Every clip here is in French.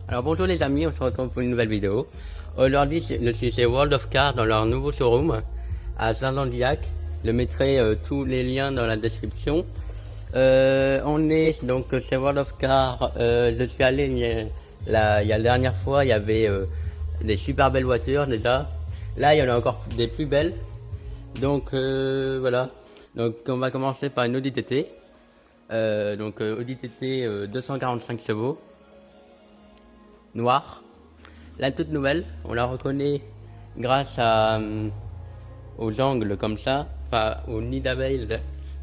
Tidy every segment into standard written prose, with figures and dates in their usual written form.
Alors bonjour les amis, on se retrouve pour une nouvelle vidéo. Aujourd'hui je suis chez World of Cars dans leur nouveau showroom à Saint-Landiac. Je mettrai tous les liens dans la description. On est donc chez World of Cars. Je suis allé il y a la dernière fois, il y avait des super belles voitures déjà. Là il y en a encore des plus belles. Donc voilà. Donc on va commencer par une Audi TT. Audi TT 245 chevaux. Noire. La toute nouvelle, on la reconnaît grâce aux angles comme ça, enfin au nid d'abeille,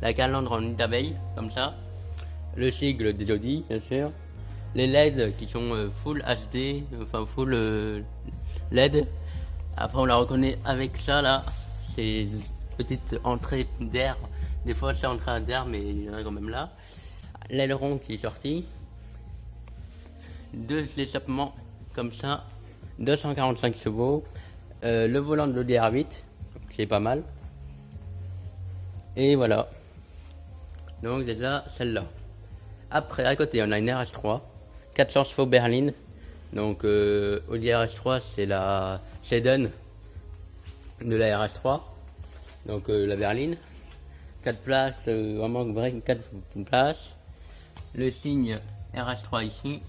la calandre en nid d'abeille comme ça, le sigle des Audi bien sûr, les LED qui sont full HD, enfin full LED. Après on la reconnaît avec ça là, c'est une petite entrée d'air, des fois c'est entrée d'air mais il y en a quand même là. L'aileron qui est sorti, deux échappements comme ça, 245 chevaux, le volant de l'Audi R8, c'est pas mal. Et voilà. Donc déjà celle-là. Après à côté on a une RH3, 400 chevaux berline. Donc Audi RH3 c'est la sedan de la RH3. Donc la berline. 4 places, vraiment vrai 4 places. Le signe RH3 ici.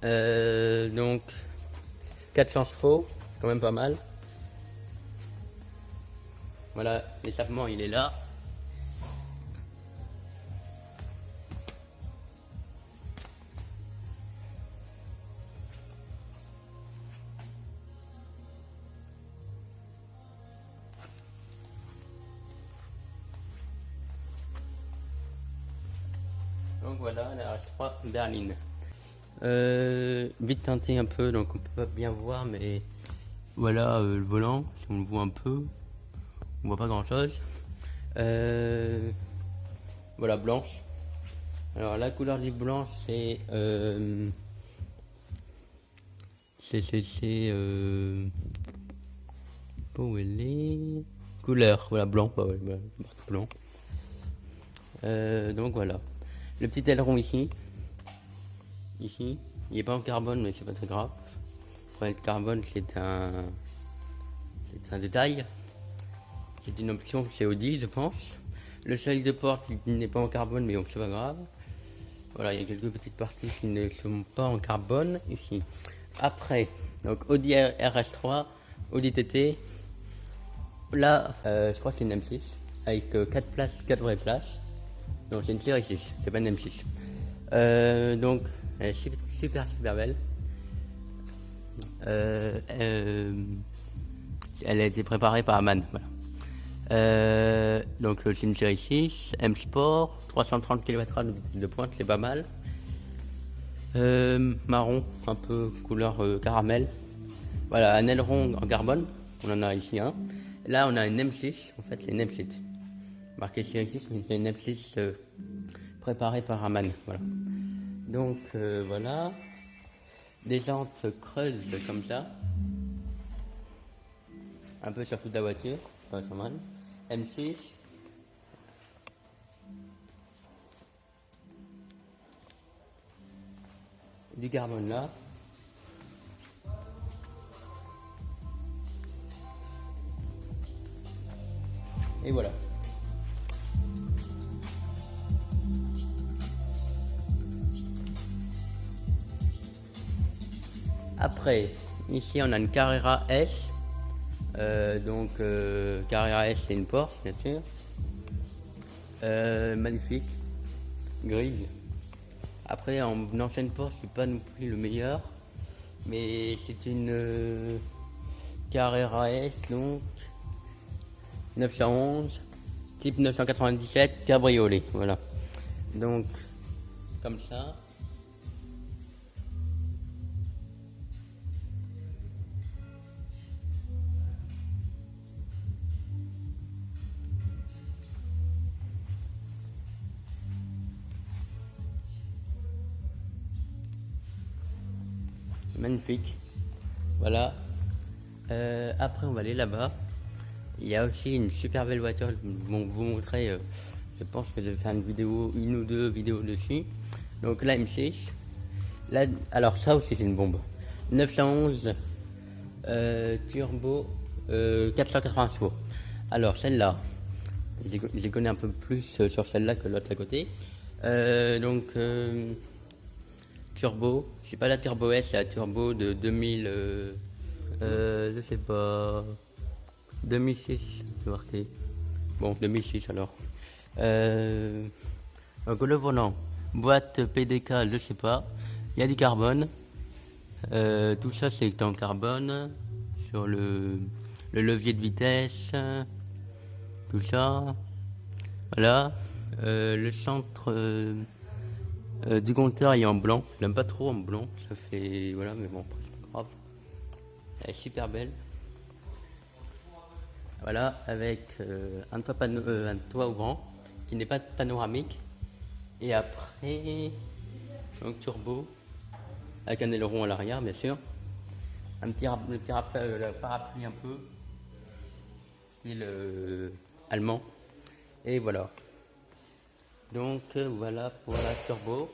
Donc 400 chevaux, quand même pas mal. Voilà, l'échappement il est là. Donc voilà la RH3 berline. Vite teinté un peu, donc on peut pas bien voir, mais voilà le volant, si on le voit un peu, on voit pas grand chose. Voilà, blanche. Alors la couleur du blanc c'est où elle est, couleur, voilà blanc, bah ouais, bah, marque blanc. Donc voilà, le petit aileron ici, il est pas en carbone mais c'est pas très grave. Pour être carbone c'est un détail, c'est une option chez Audi je pense. Le seuil de porte n'est pas en carbone mais bon c'est pas grave. Voilà, il y a quelques petites parties qui ne sont pas en carbone ici. Après, donc Audi RS3, Audi TT. Là, je crois que c'est une M6 avec 4 places, 4 vraies places. Donc c'est une série 6, c'est pas une M6. Donc, elle est super belle. Elle a été préparée par Aman. Voilà. Donc c'est une série 6, M Sport, 330 km/h de vitesse de pointe, c'est pas mal. Marron, un peu couleur caramel. Voilà, un aileron en carbone, on en a ici un. Là on a une M6, en fait c'est une M6. Marqué série 6, mais c'est une M6 préparée par Aman. Voilà. Donc voilà. Des jantes creuses comme ça. Un peu sur toute la voiture, pas mal. M6. Du carbone là. Et voilà. Après, ici on a une Carrera S. Carrera S c'est une Porsche bien sûr. Magnifique. Grise. Après en ancienne Porsche c'est pas non plus le meilleur. Mais c'est une Carrera S donc 911 type 997 cabriolet. Voilà. Donc comme ça. Magnifique. Voilà. Après, on va aller là-bas. Il y a aussi une super belle voiture. Bon, vous montrer. Je pense que je vais faire une ou deux vidéos dessus. Donc la M6. Là, alors ça aussi c'est une bombe. 911 turbo 480 chevaux. Alors celle-là, j'ai connais un peu plus sur celle-là que l'autre à côté. Donc turbo, c'est pas la turbo S, c'est la turbo de 2000, je sais pas, 2006, c'est marqué. Bon, 2006 alors. Donc le volant, boîte PDK, je sais pas. Il y a du carbone. Tout ça c'est en carbone. Sur le levier de vitesse. Tout ça. Voilà. Le centre du compteur est en blanc. Je l'aime pas trop en blanc. Ça fait. Voilà, mais bon, c'est pas grave. Elle est super belle. Voilà, avec un toit ouvrant qui n'est pas panoramique. Et après, donc turbo, avec un aileron à l'arrière, bien sûr. Un petit parapluie un peu, style allemand. Et voilà. Donc voilà pour la turbo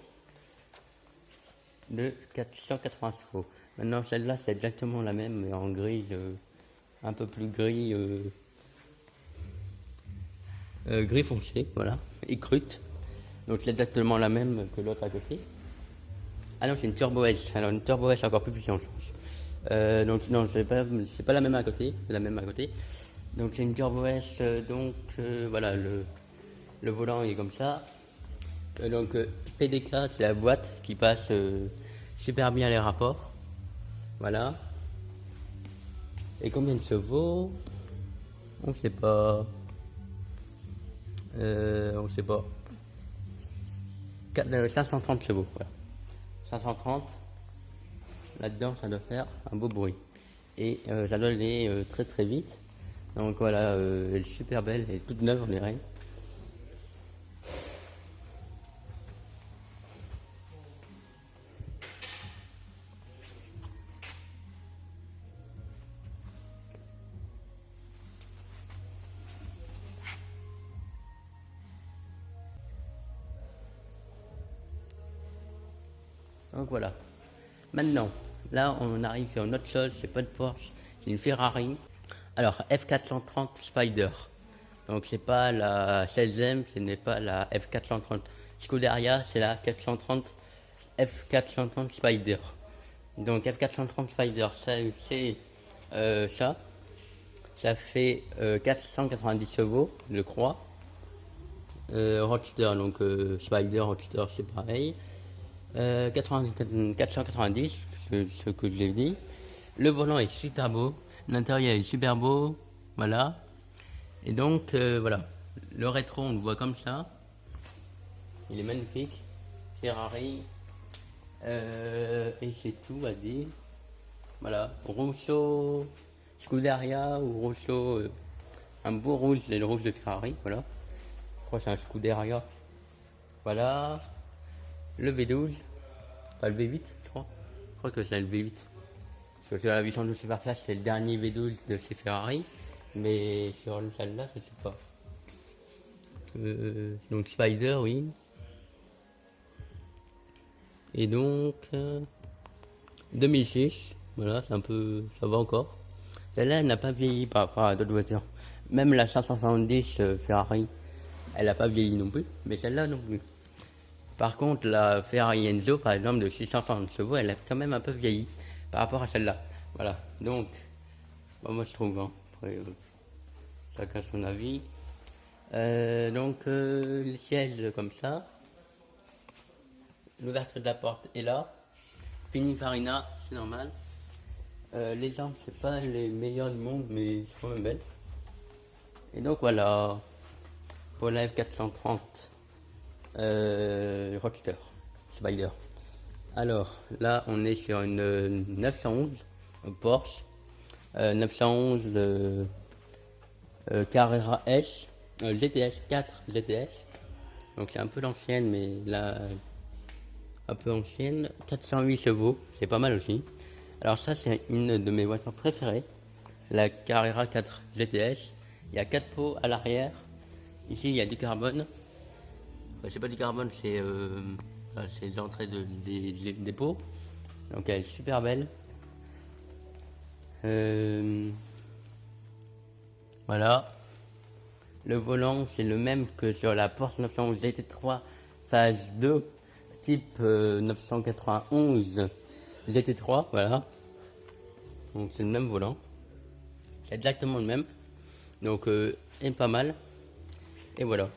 de 480 chevaux. Maintenant, celle-là, c'est exactement la même, mais en gris, un peu plus gris. Gris foncé, voilà, écrute. Donc c'est exactement la même que l'autre à côté. Ah non, c'est une Turbo S. Alors une Turbo S encore plus puissante, je pense. Donc non, c'est pas la même à côté, c'est la même à côté. Donc c'est une Turbo S, voilà, le volant est comme ça. Donc PDK, c'est la boîte qui passe super bien les rapports. Voilà. Et combien de chevaux? On sait pas. On sait pas. 530 chevaux, voilà. 530. Là-dedans, ça doit faire un beau bruit. Et ça doit aller très très vite. Donc voilà, elle est super belle, elle est toute neuve, on dirait. Donc voilà. Maintenant, là, on arrive sur une autre chose, c'est pas de Porsche, c'est une Ferrari. Alors, F430 Spider. Donc, c'est pas la 16e, ce n'est pas la F430 Scuderia, c'est la 430 F430 Spider. Donc, F430 Spider, c'est ça. Ça fait 490 chevaux, je crois. Roadster, donc Spider, Roadster, c'est pareil. 490, ce que je l'ai dit. Le volant est super beau, l'intérieur est super beau, voilà. Et donc voilà, le rétro on le voit comme ça, il est magnifique. Ferrari, et c'est tout à dire. Voilà, Rousseau, Scuderia ou Rousseau, un beau rouge, c'est le rouge de Ferrari, voilà. Je crois que c'est un Scuderia. Voilà, le V12, pas le V8, je crois. Je crois que c'est le V8. Parce que la Vision de Superflash, c'est le dernier V12 de chez Ferrari. Mais sur celle-là, je sais pas. Donc Spider, oui. Et donc 2006, voilà, c'est un peu, ça va encore. Celle-là, elle n'a pas vieilli par rapport à d'autres voitures. Même la 570 Ferrari, elle n'a pas vieilli non plus, mais celle-là non plus. Par contre, la Ferrari Enzo, par exemple, de 650 chevaux, elle a quand même un peu vieilli par rapport à celle-là. Voilà, donc, moi je trouve, hein. Après, chacun son avis. Les sièges comme ça. L'ouverture de la porte est là. Pininfarina, c'est normal. Les lampes, c'est pas les meilleures du monde, mais c'est quand même belles. Et donc voilà, pour la F430 Roadster Spider. Alors là, on est sur une 911 Porsche, 911 Carrera S, GTS 4 GTS. Donc c'est un peu l'ancienne, mais là, un peu ancienne. 408 chevaux, c'est pas mal aussi. Alors ça, c'est une de mes voitures préférées, la Carrera 4 GTS. Il y a 4 pots à l'arrière. Ici, il y a du carbone. C'est pas du carbone, c'est Voilà, c'est l'entrée des pots. Donc elle est super belle. Voilà. Le volant, c'est le même que sur la Porsche 911 GT3 phase 2, type 991 GT3, voilà. Donc c'est le même volant. C'est exactement le même. Donc, est pas mal. Et voilà.